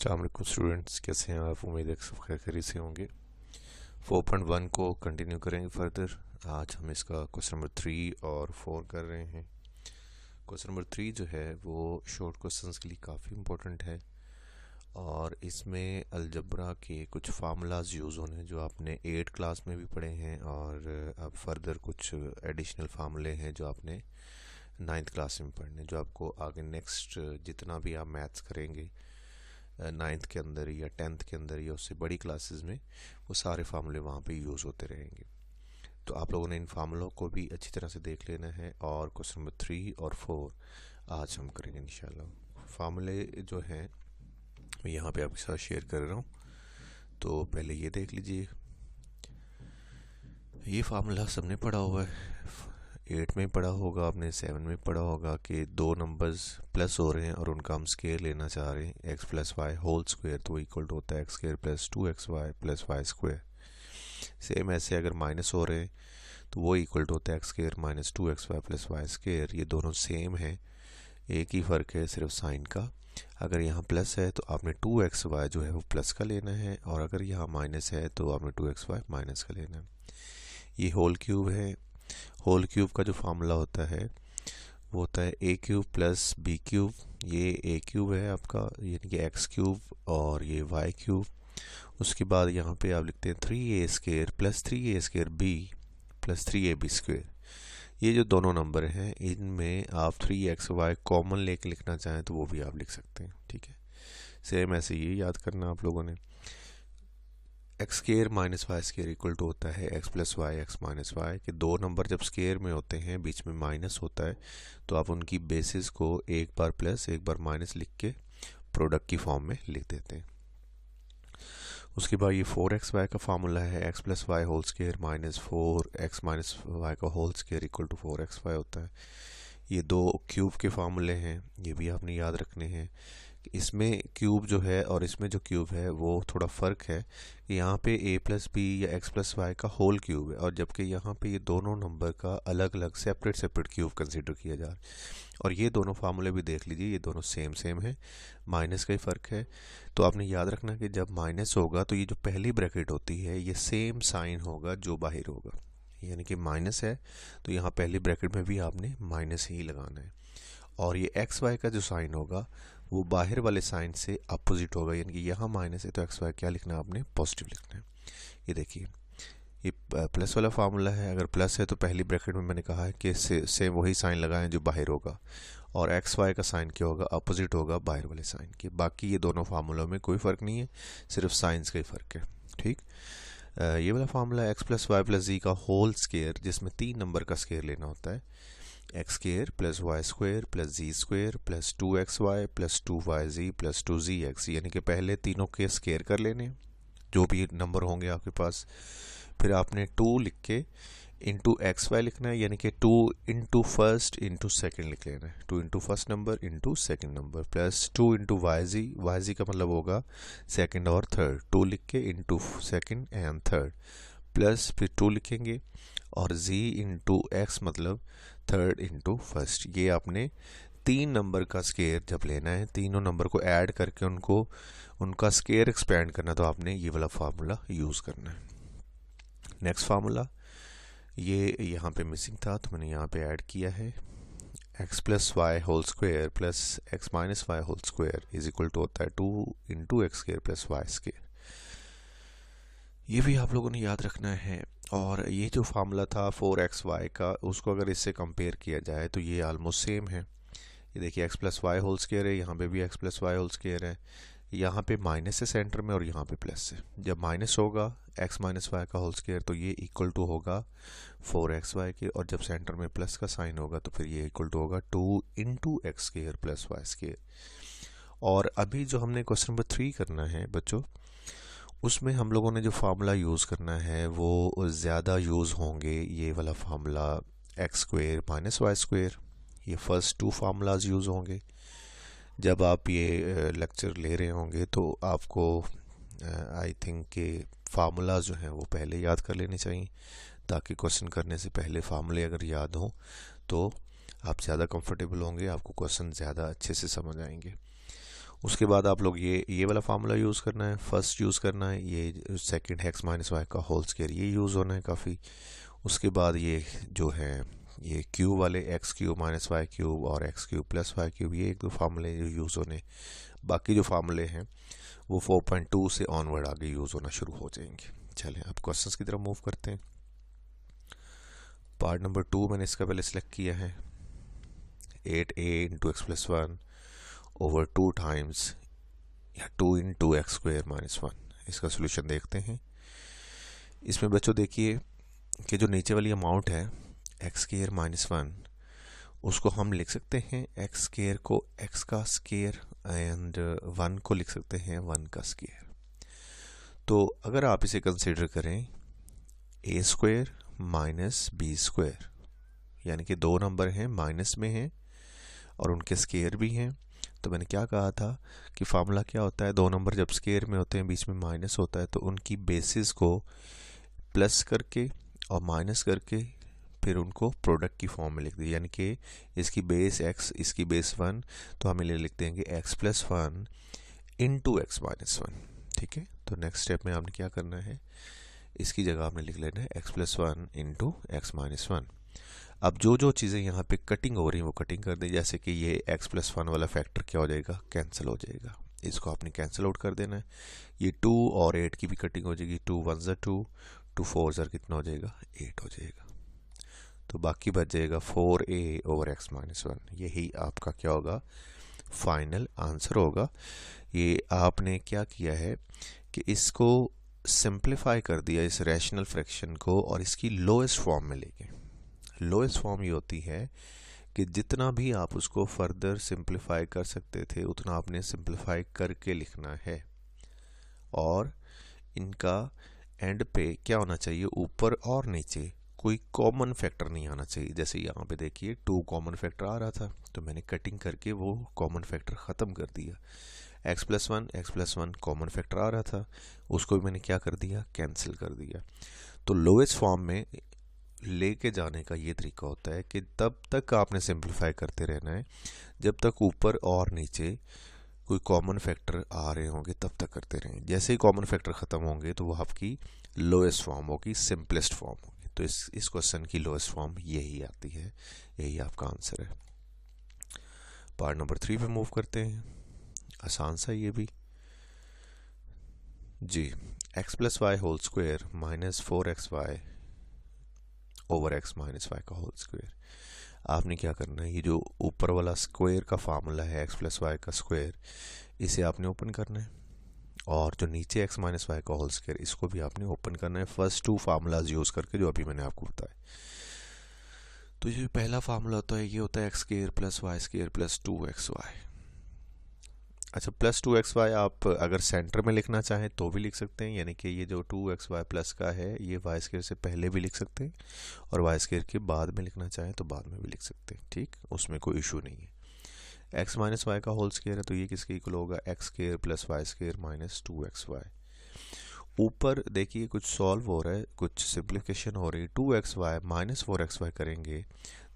अस्सलाम वालेकुम स्टूडेंट्स, कैसे हैं आप? उम्मीद है कि सब खैरियत से होंगे। 4.1 को कंटिन्यू करेंगे फर्दर। आज हम इसका क्वेश्चन नंबर 3 और 4 कर रहे हैं। क्वेश्चन नंबर 3 जो है वो शॉर्ट क्वेश्चंस के लिए काफ़ी इम्पोर्टेंट है और इसमें अलजब्रा के कुछ फार्मूलाज यूज़ होने हैं जो आपने 8 क्लास में भी पढ़े हैं और अब फर्दर कुछ एडिशनल फार्मूले हैं जो आपने 9th क्लास में पढ़ने, जो आपको आगे नेक्स्ट जितना भी आप मैथ्स करेंगे 9th के अंदर या 10th के अंदर या उससे बड़ी क्लासेस में वो सारे फार्मूले वहाँ पे यूज़ होते रहेंगे। तो आप लोगों ने इन फार्मूलों को भी अच्छी तरह से देख लेना है और क्वेश्चन नंबर 3 और 4 आज हम करेंगे इंशाल्लाह। फार्मूले जो हैं मैं यहाँ पे आपके साथ शेयर कर रहा हूँ, तो पहले ये देख लीजिए। ये फार्मूला सबने पढ़ा हुआ है, 8 में पढ़ा होगा आपने, 7 में पढ़ा होगा कि दो नंबर्स प्लस हो रहे हैं और उनका हम स्क्वायर लेना चाह रहे हैं, x plus y whole square, तो इक्वल टू होता है x square plus 2xy plus y square. Same ऐसे अगर माइनस हो रहे हैं तो वो इक्वल टू होता है x square minus 2xy plus y square. ये दोनों सेम है, एक ही फ़र्क है सिर्फ साइन का। अगर यहाँ प्लस है तो आपने 2xy जो है वो प्लस का लेना है और अगर यहाँ माइनस है तो आपने 2xy माइनस का लेना है। ये होल क्यूब है। होल क्यूब का जो फार्मूला होता है वो होता है ए क्यूब प्लस बी क्यूब। ये ए क्यूब है आपका, यानी कि एक्स क्यूब, और ये वाई क्यूब। उसके बाद यहाँ पे आप लिखते हैं 3a square plus 3a square b plus 3ab square. ये जो दोनों नंबर हैं इनमें आप 3xy कॉमन लेके लिखना चाहें तो वो भी आप लिख सकते हैं, ठीक है। सेम ऐसे ये याद करना आप लोगों ने, x square minus y square equal to होता है x plus y x minus y. कि दो नंबर जब स्क्वायर में होते हैं बीच में माइनस होता है तो आप उनकी बेसिस को एक बार प्लस एक बार माइनस लिख के प्रोडक्ट की फॉर्म में लिख देते हैं। उसके बाद ये 4xy का फार्मूला है, x plus y whole square minus 4x minus y का whole square equal to 4xy होता है। ये दो क्यूब के फार्मूले हैं, ये भी आपने याद रखने हैं। इसमें क्यूब जो है और इसमें जो क्यूब है वो थोड़ा फ़र्क है कि यहाँ पे a प्लस बी या x प्लस वाई का होल क्यूब है और जबकि यहाँ पे ये दोनों नंबर का अलग अलग सेपरेट क्यूब कंसीडर किया जा रहा है। और ये दोनों फार्मूले भी देख लीजिए, ये दोनों सेम है, माइनस का ही फ़र्क है। तो आपने याद रखना कि जब माइनस होगा तो ये जो पहली ब्रैकेट होती है ये सेम साइन होगा जो बाहर होगा, यानी कि माइनस है तो यहाँ पहली ब्रैकेट में भी आपने माइनस ही लगाना है। और ये एक्स वाई का जो साइन होगा वो बाहर वाले साइन से अपोजिट होगा, यानी कि यहाँ माइनस है तो एक्स वाई क्या लिखना है आपने, पॉजिटिव लिखना है। ये देखिए ये प्लस वाला फार्मूला है, अगर प्लस है तो पहली ब्रैकेट में मैंने कहा है कि सेम वही साइन लगाएं जो बाहर होगा, और एक्स वाई का साइन क्या होगा, अपोजिट होगा बाहर वाले साइन के। बाकी ये दोनों फार्मूलों में कोई फ़र्क नहीं है, सिर्फ साइंस का ही फ़र्क है, ठीक। ये वाला formula x plus y plus z का होल स्क्वायर, जिसमें 3 नंबर का स्क्वायर लेना होता है, x square plus y square plus z square plus 2xy plus 2yz plus 2zx, यानी कि पहले तीनों के स्क्वायर कर लेने जो भी नंबर होंगे आपके पास। फिर आपने 2 लिख के इंटू एक्स वाई लिखना है, यानी कि 2 इंटू फर्स्ट इंटू सेकेंड लिख लेना है, 2 into first number into second number, plus 2 into y का मतलब होगा सेकेंड और थर्ड, 2 लिख के into second and third, plus फिर 2 लिखेंगे और z इंटू एक्स मतलब थर्ड इंटू फर्स्ट। ये आपने 3 नंबर का स्क्वायर जब लेना है, तीनों नंबर को ऐड करके उनका स्क्वायर एक्सपेंड करना, तो आपने ये वाला फार्मूला यूज़ करना है। नेक्स्ट फार्मूला ये यहाँ पे मिसिंग था तो मैंने यहाँ पे ऐड किया है, x plus y whole square plus x minus y whole square is equal to होता है 2 into x square plus y square. ये भी आप लोगों ने याद रखना है। और ये जो फार्मूला था 4xy का, उसको अगर इससे कंपेयर किया जाए तो ये आलमोस्ट सेम है। ये देखिए x plus y whole square है, यहाँ पे भी x plus y whole square है, यहाँ पे माइनस है सेंटर में और यहाँ पे प्लस है। जब माइनस होगा एक्स माइनस वाई का होल स्क्वायर तो ये इक्वल टू होगा 4xy के, और जब सेंटर में प्लस का साइन होगा तो फिर ये इक्वल टू होगा 2 into x square plus y square. और अभी जो हमने क्वेश्चन नंबर 3 करना है बच्चों, उसमें हम लोगों ने जो फार्मूला यूज़ करना है वो ज़्यादा यूज़ होंगे ये वाला formula x square minus y square. ये फर्स्ट 2 फार्मूलाज यूज़ होंगे। जब आप ये लेक्चर ले रहे होंगे तो आपको आई थिंक के फार्मूलाज जो हैं वो पहले याद कर लेने चाहिए, ताकि क्वेश्चन करने से पहले फार्मूले अगर याद हों तो आप ज़्यादा कंफर्टेबल होंगे, आपको क्वेश्चन ज़्यादा अच्छे से समझ आएंगे। उसके बाद आप लोग ये वाला फार्मूला यूज़ करना है, फर्स्ट यूज़ करना है, ये सेकंड एक्स माइनस वाई का होल स्क्वायर ये यूज़ होना है काफ़ी। उसके बाद ये जो है ये क्यूब वाले x cube minus y cube और x cube plus y cube, ये एक दो फार्मूले जो यूज़ होने, बाकी जो फार्मूले हैं वो 4.2 से ऑनवर्ड आगे यूज़ होना शुरू हो जाएंगे। चलें अब क्वेश्चंस की तरफ मूव करते हैं। पार्ट नंबर 2 मैंने इसका पहले सेलेक्ट किया है, 8a into x plus 1 over 2 times या 2 इंटू एक्स स्क्वायर माइनस 1। इसका सोल्यूशन देखते हैं। इसमें बच्चों देखिए कि जो नीचे वाली अमाउंट है एक्स स्क्वायर माइनस 1, उसको हम लिख सकते हैं एक्स स्क्वायर को एक्स का स्क्वायर एंड 1 को लिख सकते हैं 1 का स्क्वायर। तो अगर आप इसे कंसिडर करें ए स्क्वायर माइनस बी स्क्वायर, यानी कि दो नंबर हैं माइनस में हैं और उनके स्क्वायर भी हैं, तो मैंने क्या कहा था कि फार्मूला क्या होता है, दो नंबर जब स्क्वायर में होते हैं बीच में माइनस होता है तो उनकी बेसिस को प्लस करके और माइनस करके फिर उनको प्रोडक्ट की फॉर्म में लिख दिया, यानी कि इसकी बेस x इसकी बेस 1, तो हम इन्हें लिख देंगे x plus 1 into x minus 1। ठीक है, तो नेक्स्ट स्टेप में आपने क्या करना है, इसकी जगह आपने लिख लेना है x plus 1 into x minus 1। अब जो जो चीज़ें यहाँ पे कटिंग हो रही हैं वो कटिंग कर दें, जैसे कि ये x प्लस 1 वाला फैक्टर क्या हो जाएगा, कैंसिल हो जाएगा, इसको आपने कैंसिल आउट कर देना है। ये 2 और 8 की भी कटिंग हो जाएगी, 2 1 ज़ा 2, 2 4 ज़ा कितना हो जाएगा 8 हो जाएगा, तो बाकी बच जाएगा 4a ओवर एक्स माइनस 1। यही आपका क्या होगा, फाइनल आंसर होगा। ये आपने क्या किया है कि इसको सिंप्लीफाई कर दिया इस रैशनल फ्रैक्शन को और इसकी लोएस्ट फॉर्म में लेके। लोएस्ट फॉर्म ये होती है कि जितना भी आप उसको फर्दर सिंप्लीफाई कर सकते थे उतना आपने सिंप्लीफाई करके लिखना है, और इनका एंड पे क्या होना चाहिए, ऊपर और नीचे कोई कॉमन फैक्टर नहीं आना चाहिए। जैसे यहाँ पे देखिए 2 कॉमन फैक्टर आ रहा था तो मैंने कटिंग करके वो कॉमन फैक्टर ख़त्म कर दिया। x प्लस 1 कॉमन फैक्टर आ रहा था, उसको भी मैंने क्या कर दिया, कैंसिल कर दिया। तो लोएस्ट फॉर्म में लेके जाने का ये तरीका होता है कि तब तक आपने सिंप्लीफाई करते रहना है जब तक ऊपर और नीचे कोई कॉमन फैक्टर आ रहे होंगे, तब तक करते रहें। जैसे ही कॉमन फैक्टर ख़त्म होंगे तो वो आपकी लोएस्ट फॉर्म होगी, सिंपलेस्ट फॉर्म होगी। तो इस क्वेश्चन की लोएस्ट फॉर्म यही आती है, यही आपका आंसर है। पार्ट नंबर 3 पे मूव करते हैं, आसान सा ये भी जी। X plus y whole square minus 4xy over x minus y का होल स्क्वायर। आपने क्या करना है, ये जो ऊपर वाला स्क्वायर का फार्मूला है एक्स प्लस वाई का स्क्वायर, इसे आपने ओपन करना है, और जो नीचे एक्स माइनस वाई का होल स्क्वायर इसको भी आपने ओपन करना है फर्स्ट 2 फार्मूलाज यूज़ करके जो अभी मैंने आपको बताया। तो ये पहला फार्मूला होता है, ये होता है x square plus y square plus 2xy। अच्छा, प्लस 2xy आप अगर सेंटर में लिखना चाहें तो भी लिख सकते हैं, यानी कि ये जो 2xy प्लस का है ये वाई स्क्वायर से पहले भी लिख सकते हैं और वाई स्क्वायर के बाद में लिखना चाहें तो बाद में भी लिख सकते हैं। ठीक, उसमें कोई इशू नहीं है। एक्स माइनस वाई का होल स्क्वायर है तो ये किसके इक्वल होगा, x square plus y square minus 2xy। ऊपर देखिए कुछ सॉल्व हो रहा है, कुछ सिंप्लीफिकेशन हो रही है, 2xy माइनस 4xy करेंगे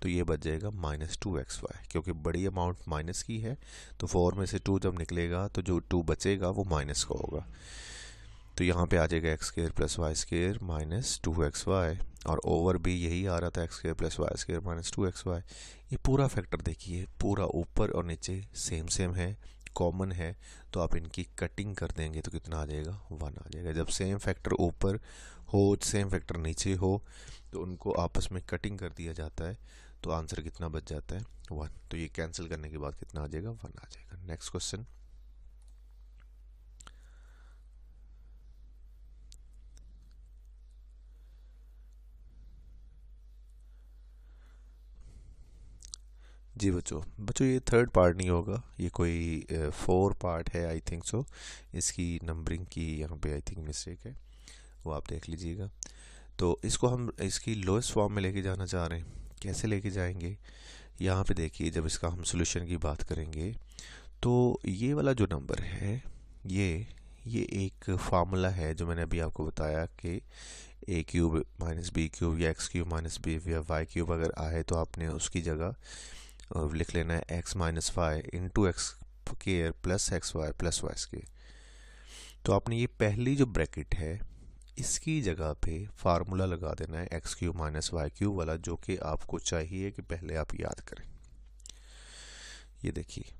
तो ये बच जाएगा माइनस 2xy, क्योंकि बड़ी अमाउंट माइनस की है तो 4 में से 2 जब निकलेगा तो जो 2 बचेगा वो माइनस का होगा। तो यहाँ पे आ जाएगा x square plus y square minus 2xy, और ओवर भी यही आ रहा था x square plus y square minus 2xy। ये पूरा फैक्टर देखिए, पूरा ऊपर और नीचे सेम सेम है, कॉमन है, तो आप इनकी कटिंग कर देंगे तो कितना आ जाएगा, 1 आ जाएगा। जब सेम फैक्टर ऊपर हो सेम फैक्टर नीचे हो तो उनको आपस में कटिंग कर दिया जाता है, तो आंसर कितना बच जाता है, 1। तो ये कैंसिल करने के बाद कितना आ जाएगा, 1 आ जाएगा। नेक्स्ट क्वेश्चन, जी बच्चों ये थर्ड पार्ट नहीं होगा, ये कोई 4 पार्ट है आई थिंक सो। इसकी नंबरिंग की यहाँ पे आई थिंक मिस्टेक है, वो आप देख लीजिएगा। तो इसको हम इसकी लोएस्ट फॉर्म में लेके जाना चाह रहे हैं, कैसे लेके जाएंगे, यहाँ पे देखिए जब इसका हम सोल्यूशन की बात करेंगे तो ये वाला जो नंबर है ये एक फार्मूला है जो मैंने अभी आपको बताया कि a cube minus b cube या एक्स क्यूब माइनस बी या वाई क्यूब अगर आए तो आपने उसकी जगह लिख लेना है x minus y into x square plus x y plus y square. तो आपने ये पहली जो ब्रैकेट है इसकी जगह पे फार्मूला लगा देना है x cube minus y cube वाला, जो कि आपको चाहिए कि पहले आप याद करें। ये देखिए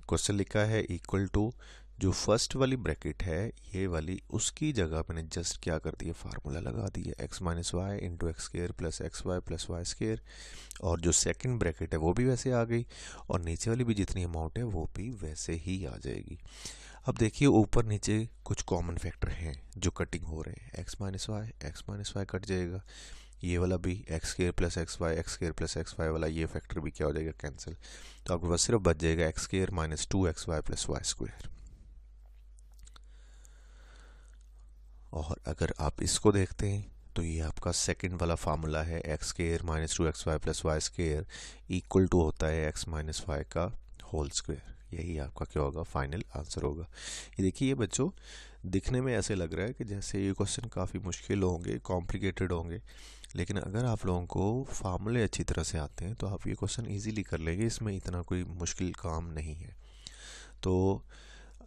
क्वेश्चन लिखा है इक्वल टू जो फर्स्ट वाली ब्रैकेट है ये वाली, उसकी जगह मैंने जस्ट क्या कर दिया, फार्मूला लगा दिया x minus y into x square plus x y plus y square. और जो सेकंड ब्रैकेट है वो भी वैसे आ गई और नीचे वाली भी जितनी अमाउंट है वो भी वैसे ही आ जाएगी। अब देखिए ऊपर नीचे कुछ कॉमन फैक्टर हैं जो कटिंग हो रहे हैं, एक्स माइनस वाई कट जाएगा, ये वाला भी x square plus x y वाला ये फैक्टर भी क्या हो जाएगा, कैंसिल। तो आपके पास सिर्फ बच जाएगा x square minus 2xy plus y square. और अगर आप इसको देखते हैं तो ये आपका सेकंड वाला फार्मूला है, x square minus 2xy plus y square equal to होता है एक्स माइनस वाई का होल स्क्वायर। यही आपका क्या होगा, फाइनल आंसर होगा। ये देखिए ये बच्चों दिखने में ऐसे लग रहा है कि जैसे ये क्वेश्चन काफ़ी मुश्किल होंगे, कॉम्प्लिकेटेड होंगे, लेकिन अगर आप लोगों को फार्मूले अच्छी तरह से आते हैं तो आप ये क्वेश्चन इजीली कर लेंगे, इसमें इतना कोई मुश्किल काम नहीं है। तो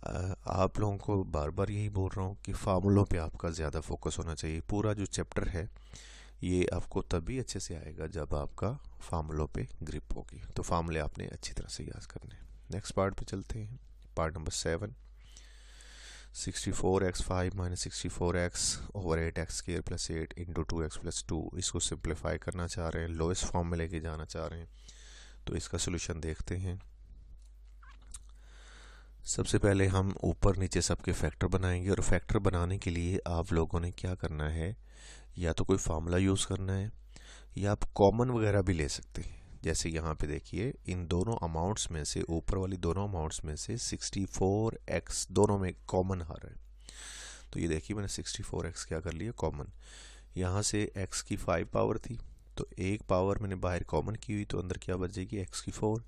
आप लोगों को बार बार यही बोल रहा हूँ कि फार्मूलों पे आपका ज़्यादा फोकस होना चाहिए। पूरा जो चैप्टर है ये आपको तभी अच्छे से आएगा जब आपका फार्मूलों पे ग्रिप होगी। तो फार्मूले आपने अच्छी तरह से याद करने हैं। नेक्स्ट पार्ट पे चलते हैं, part number 7। 64x5 minus 64x over 8x square plus 8 into 2x plus 2। इसको सिंप्लीफाई करना चाह रहे हैं, लोएस्ट फॉर्म में लेके जाना चाह रहे हैं। तो इसका सोल्यूशन देखते हैं। सबसे पहले हम ऊपर नीचे सबके फैक्टर बनाएंगे और फैक्टर बनाने के लिए आप लोगों ने क्या करना है, या तो कोई फार्मूला यूज़ करना है या आप कॉमन वगैरह भी ले सकते हैं। जैसे यहाँ पे देखिए इन दोनों अमाउंट्स में से, ऊपर वाली दोनों अमाउंट्स में से 64x दोनों में कॉमन आ रहा है। तो ये देखिए मैंने 64x क्या कर लिया कॉमन। यहाँ से x की 5 पावर थी तो एक पावर मैंने बाहर कॉमन की हुई, तो अंदर क्या बच जाएगी x की 4।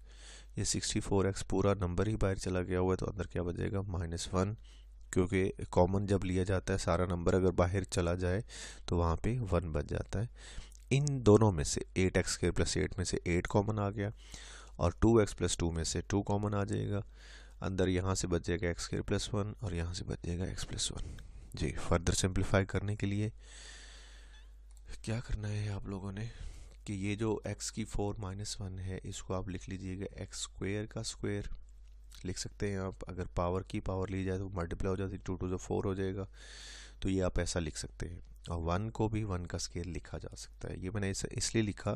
ये 64x पूरा नंबर ही बाहर चला गया हुआ है तो अंदर क्या बच जाएगा -1, क्योंकि कॉमन जब लिया जाता है सारा नंबर अगर बाहर चला जाए तो वहाँ पे 1 बच जाता है। इन दोनों में से 8x स्क्वायर प्लस 8 में से 8 कॉमन आ गया और 2x प्लस 2 में से 2 कॉमन आ जाएगा। अंदर यहाँ से बच जाएगा x स्क्वायर प्लस 1 और यहाँ से बच जाएगा x प्लस 1। जी फर्दर सिंप्लीफाई करने के लिए क्या करना है आप लोगों ने कि ये जो x की 4 माइनस 1 है इसको आप लिख लीजिएगा x स्क्वायर का स्क्वायर लिख सकते हैं आप। अगर पावर की पावर ली जाए तो मल्टीप्लाई हो जाती, 2 to the 4 हो जाएगा। तो ये आप ऐसा लिख सकते हैं। और 1 को भी 1 का स्क्वायर लिखा जा सकता है। ये मैंने इसलिए लिखा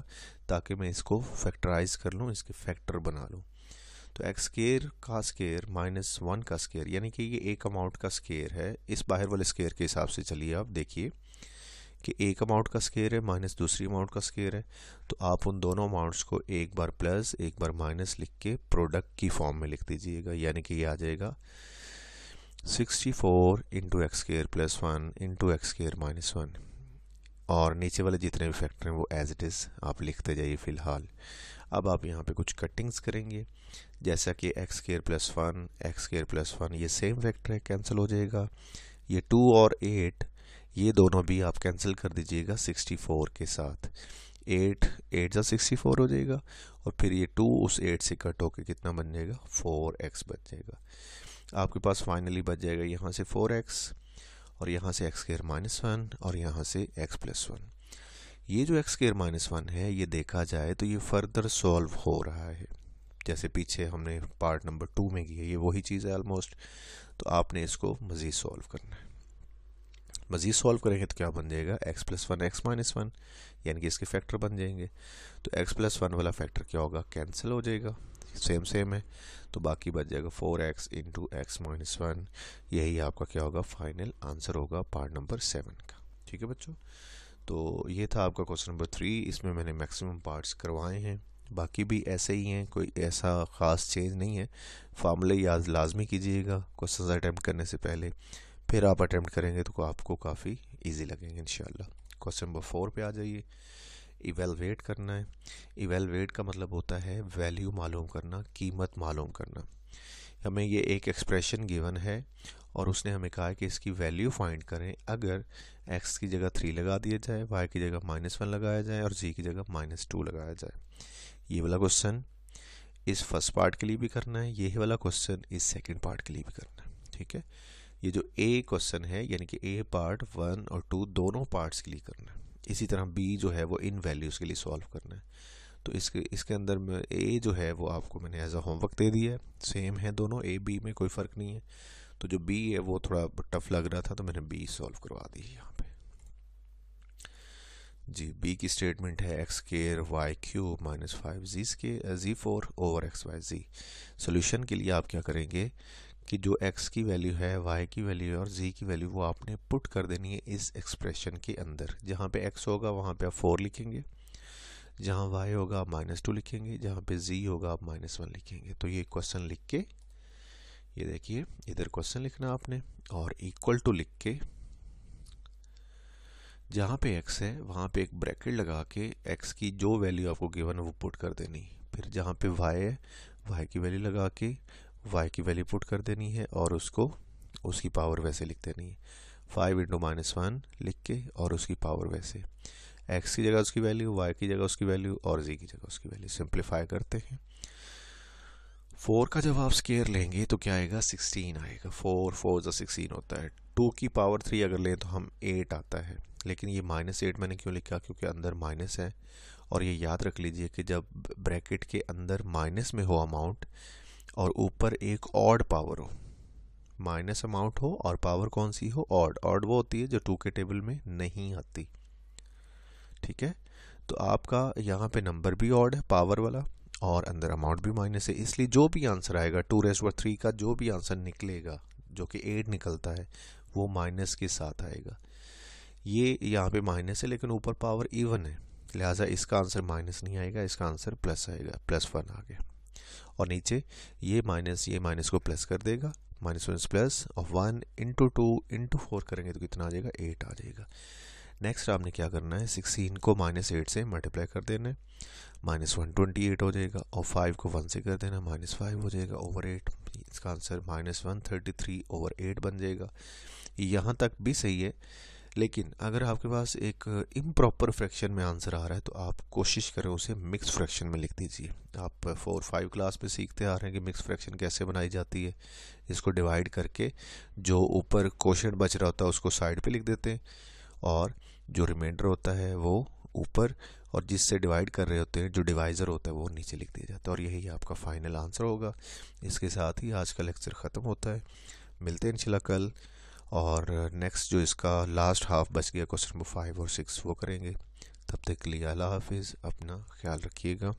ताकि मैं इसको फैक्टराइज कर लूँ, इसके फैक्टर बना लूँ। तो एक्स स्क्वायर का स्क्वायर माइनस 1 का स्क्वायर, यानी कि ये एक अमाउंट का स्क्वायर है। इस बाहर वाले स्क्वायर के हिसाब से चलिए आप देखिए कि एक अमाउंट का स्क्वायर है माइनस दूसरी अमाउंट का स्क्वायर है। तो आप उन दोनों अमाउंट्स को एक बार प्लस एक बार माइनस लिख के प्रोडक्ट की फॉर्म में लिख दीजिएगा, यानी कि ये आ जाएगा 64 into x square plus 1 into x square minus 1। और नीचे वाले जितने भी फैक्टर हैं वो एज इट इज़ आप लिखते जाइए फ़िलहाल। अब आप यहाँ पे कुछ कटिंग्स करेंगे, जैसा कि x square plus 1 x square plus 1 ये सेम फैक्टर है, कैंसिल हो जाएगा। ये 2 और 8 ये दोनों भी आप कैंसिल कर दीजिएगा 64 के साथ। 8 जा 64 हो जाएगा और फिर ये 2 उस 8 से कट होकर कितना बन जाएगा, 4x बच जाएगा। आपके पास फाइनली बच जाएगा यहाँ से 4x और यहाँ से एक्स स्क्वायर माइनस 1 और यहाँ से x प्लस 1। ये जो एक्स स्क्वायर माइनस 1 है ये देखा जाए तो ये फर्दर सॉल्व हो रहा है, जैसे पीछे हमने पार्ट नंबर 2 में किया, ये वही चीज़ है ऑलमोस्ट। तो आपने इसको मज़ीद सॉल्व करना है। मज़ीद सॉल्व करेंगे तो क्या बन जाएगा, x प्लस 1 x माइनस 1, यानी कि इसके फैक्टर बन जाएंगे। तो x प्लस 1 वाला फैक्टर क्या होगा, कैंसिल हो जाएगा, सेम है। तो बाकी बच जाएगा 4x इंटू एक्स माइनस 1। यही आपका क्या होगा, फाइनल आंसर होगा पार्ट नंबर 7 का। ठीक है बच्चों, तो ये था आपका क्वेश्चन नंबर 3। इसमें मैंने मैक्सिमम पार्ट्स करवाए हैं, बाकी भी ऐसे ही हैं, कोई ऐसा ख़ास चेंज नहीं है। फार्मूले याद लाजमी कीजिएगा क्वेश्चन अटैम्प्ट करने से पहले, फिर आप अटैम्प्ट करेंगे तो आपको काफ़ी इजी लगेंगे इंशाल्लाह। क्वेश्चन नंबर 4 पे आ जाइए। इवेलुएट करना है। इवेलुएट का मतलब होता है वैल्यू मालूम करना, कीमत मालूम करना। हमें ये एक एक्सप्रेशन गिवन है और उसने हमें कहा है कि इसकी वैल्यू फाइंड करें अगर x की जगह 3 लगा दिया जाए, y की जगह -1 लगाया जाए और z की जगह -2 लगाया जाए। ये वाला क्वेश्चन इस फर्स्ट पार्ट के लिए भी करना है, ये वाला क्वेश्चन इस सेकंड पार्ट के लिए भी करना है, ठीक है। ये जो ए क्वेश्चन है यानी कि ए पार्ट 1 और 2 दोनों पार्ट्स के लिए करना है। इसी तरह बी जो है वो इन वैल्यूज़ के लिए सॉल्व करना है। तो इसके अंदर में ए जो है वो आपको मैंने एज अ होमवर्क दे दिया है, सेम है दोनों, ए बी में कोई फ़र्क नहीं है। तो जो बी है वो थोड़ा टफ लग रहा था तो मैंने बी सॉल्व करवा दी यहाँ पे जी। बी की स्टेटमेंट है x square y cube minus 5 जी 4 ओवर एक्स वाई जी। सोल्यूशन के लिए आप क्या करेंगे कि जो x की वैल्यू है, y की वैल्यू है और z की वैल्यू वो आपने पुट कर देनी है इस एक्सप्रेशन के अंदर। जहाँ पे x होगा वहाँ पे आप 4 लिखेंगे, जहाँ y होगा आप -2 लिखेंगे, जहाँ पे z होगा आप -1 लिखेंगे। तो ये क्वेश्चन लिख के, ये देखिए इधर क्वेश्चन लिखना आपने और इक्वल टू लिख के जहाँ पे x है वहाँ पे एक ब्रैकेट लगा के x की जो वैल्यू आपको गिवन है वो पुट कर देनी। फिर जहाँ पे y है y की वैल्यू लगा के y की वैल्यू पुट कर देनी है और उसको उसकी पावर वैसे लिख देनी है। 5 × -1 लिख के और उसकी पावर वैसे, x की जगह उसकी वैल्यू, y की जगह उसकी वैल्यू और z की जगह उसकी वैल्यू। सिंप्लीफाई करते हैं। 4 का जब आप स्क्वायर लेंगे तो क्या आएगा, 16 आएगा। 4 4 जो 16 होता है। 2 की पावर 3 अगर लें तो हम 8 आता है। लेकिन ये -8 मैंने क्यों लिखा, क्योंकि अंदर माइनस है। और ये याद रख लीजिए कि जब ब्रैकेट के अंदर माइनस में हो अमाउंट और ऊपर एक ऑड पावर हो, माइनस अमाउंट हो और पावर कौन सी हो, ऑड। ऑड वो होती है जो 2 के टेबल में नहीं आती, ठीक है। तो आपका यहाँ पे नंबर भी ऑड है पावर वाला और अंदर अमाउंट भी माइनस है, इसलिए जो भी आंसर आएगा 2⁻³ का जो भी आंसर निकलेगा जो कि 8 निकलता है वो माइनस के साथ आएगा। ये यहाँ पे माइनस है लेकिन ऊपर पावर इवन है, लिहाजा इसका आंसर माइनस नहीं आएगा, इसका आंसर प्लस आएगा, +1 आ गया। और नीचे ये माइनस को प्लस कर देगा, -1 प्लस और 1 × 2 × 4 करेंगे तो कितना आ जाएगा, 8 आ जाएगा। नेक्स्ट आपने क्या करना है, 16 को -8 से मल्टीप्लाई कर देना है, -128 हो जाएगा और 5 को 1 से कर देना, -5 हो जाएगा ओवर 8। इसका आंसर -133 ओवर 8 बन जाएगा। यहाँ तक भी सही है, लेकिन अगर आपके पास एक इम्प्रॉपर फ्रैक्शन में आंसर आ रहा है तो आप कोशिश करें उसे मिक्स फ्रैक्शन में लिख दीजिए। आप 4-5 क्लास में सीखते आ रहे हैं कि मिक्स फ्रैक्शन कैसे बनाई जाती है। इसको डिवाइड करके जो ऊपर क्वोशिएंट बच रहा होता है उसको साइड पे लिख देते हैं और जो रिमाइंडर होता है वो ऊपर, और जिससे डिवाइड कर रहे होते हैं जो डिवाइज़र होता है वो नीचे लिख दिया जाता है। और यही आपका फाइनल आंसर होगा। इसके साथ ही आज का लेक्चर ख़त्म होता है। मिलते हैं इंशाल्लाह कल, और नेक्स्ट जो इसका लास्ट हाफ बच गया क्वेश्चन नंबर 5 और 6 वो करेंगे। तब तक के लिए अल्लाह हाफिज़, अपना ख्याल रखिएगा।